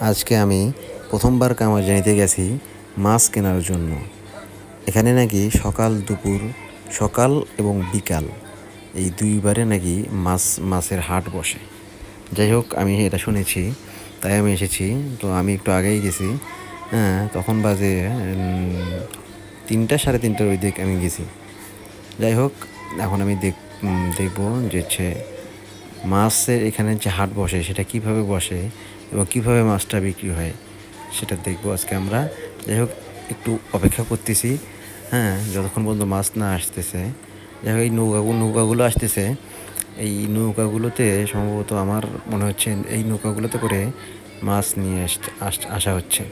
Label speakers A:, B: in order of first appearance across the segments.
A: আজকে আমি প্রথমবার কামারজানিতে গেছি মাছ কেনার জন্য। এখানে নাকি সকাল এবং বিকাল এই দুইবারে নাকি মাছের হাট বসে। যাই হোক, আমি এটা শুনেছি, তাই আমি এসেছি। তো আমি একটু আগেই গেছি, হ্যাঁ, তখন বাজে 3টা 3:30 ওই দিক আমি গেছি। যাই হোক, এখন আমি দেখবো যে মাছের এখানে যে হাট বসে সেটা কিভাবে বসে এবং কিভাবে মাছটা বিক্রি হয় সেটা দেখবো আজকে আমরা। যাই হোক, একটু অপেক্ষা করতেছি, হ্যাঁ, যতক্ষণ পর্যন্ত মাছ না আসতেছে। যাই হোক, এই নৌকাগুলো আসতেছে। এই নৌকাগুলোতে সম্ভবত আমার মনে হচ্ছে এই নৌকাগুলোতে করে মাছ নিয়ে আসা হচ্ছে।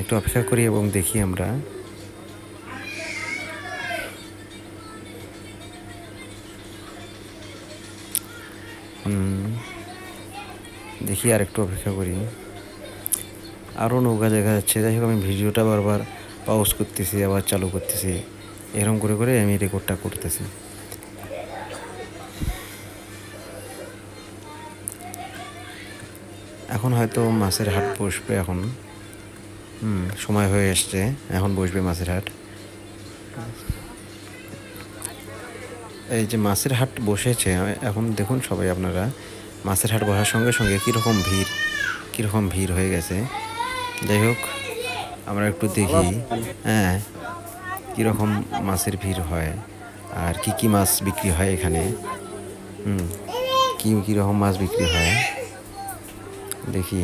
A: একটু অপেক্ষা করি এবং দেখি আমরা। দেখি আর একটু অপেক্ষা করি, আরও নৌকা দেখা যাচ্ছে। যাই হোক, আমি ভিডিওটা বারবার পজ করতেছি, আবার চালু করতেছি, এরকম করে করে আমি রেকর্ডটা করতেছি। এখন হয়তো মাছের হাট বসবে। এখন সময় হয়ে এসছে, এখন বসবে মাছের হাট। এই যে মাছের হাট বসেছে, এখন দেখুন সবাই আপনারা, মাছের হাট বসার সঙ্গে সঙ্গে কীরকম ভিড় হয়ে গেছে। যাই হোক, আমরা একটু দেখি, হ্যাঁ, কীরকম মাছের ভিড় হয় আর কি মাছ বিক্রি হয় এখানে, কীরকম মাছ বিক্রি হয় দেখি।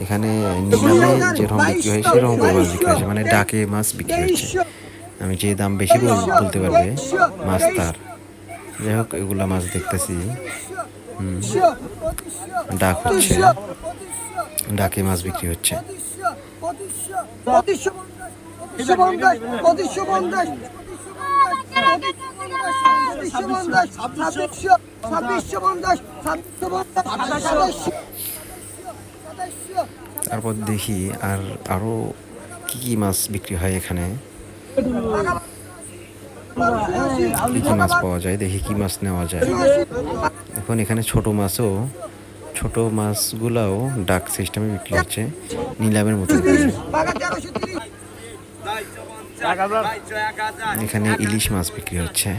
A: এখানে নিলামে যেরকম বিক্রি হয় সেরকম করে মাছ বিক্রি হচ্ছে, মানে ডাকে মাছ বিক্রি হচ্ছে। আমি যে দাম বেশি বলতে পারবে মাছ তার। যাই হোক, এগুলা মাছ দেখতেছি, ডাক হচ্ছে, ডাকে মাছ বিক্রি হচ্ছে। তারপর দেখি আরো কি মাছ বিক্রি হয় এখানে, কি মাছ পাওয়া যায়, দেখি কি মাছ নেওয়া যায়। এখন এখানে ছোট মাছগুলাও ডাক সিস্টেমে বিক্রি হচ্ছে, নিলামের মতো। এখানে ইলিশ মাছ বিক্রি হচ্ছে।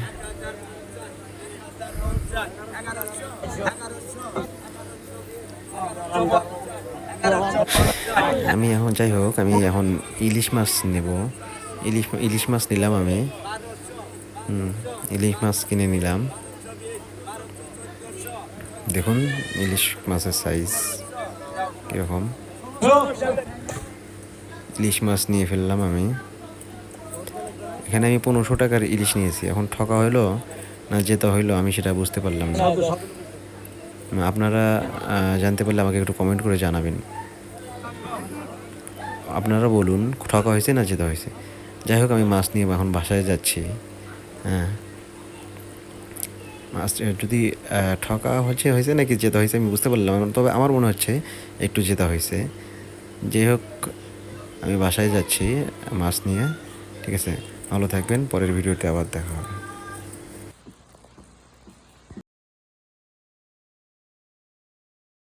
A: আমি এখন ইলিশ মাছ নেব। ইলিশ মাছ নিলাম আমি, ইলিশ মাছ কিনে নিলাম। দেখুন ইলিশ মাছের সাইজ কীরকম। ইলিশ মাছ নিয়ে ফেললাম আমি। এখানে আমি 1500 টাকার ইলিশ নিয়েছি। এখন ঠকা হইলো না জেতা হইলো আমি সেটা বুঝতে পারলাম না। আপনারা জানতে পারলে আমাকে একটু কমেন্ট করে জানাবেন। আপনারা বলুন ঠকা হয়েছে না জেতা হয়েছে। যাই হোক, আমি মাছ নিয়ে এখন বাসায় যাচ্ছি। হ্যাঁ, মাছ যদি ঠকা হয়েছে নাকি জেতা হয়েছে আমি বুঝতে পারলাম, তবে আমার মনে হচ্ছে একটু জেতা হয়েছে। যাই হোক, আমি বাসায় যাচ্ছি মাছ নিয়ে। ঠিক আছে, ভালো থাকবেন, পরের ভিডিওতে আবার দেখা হবে।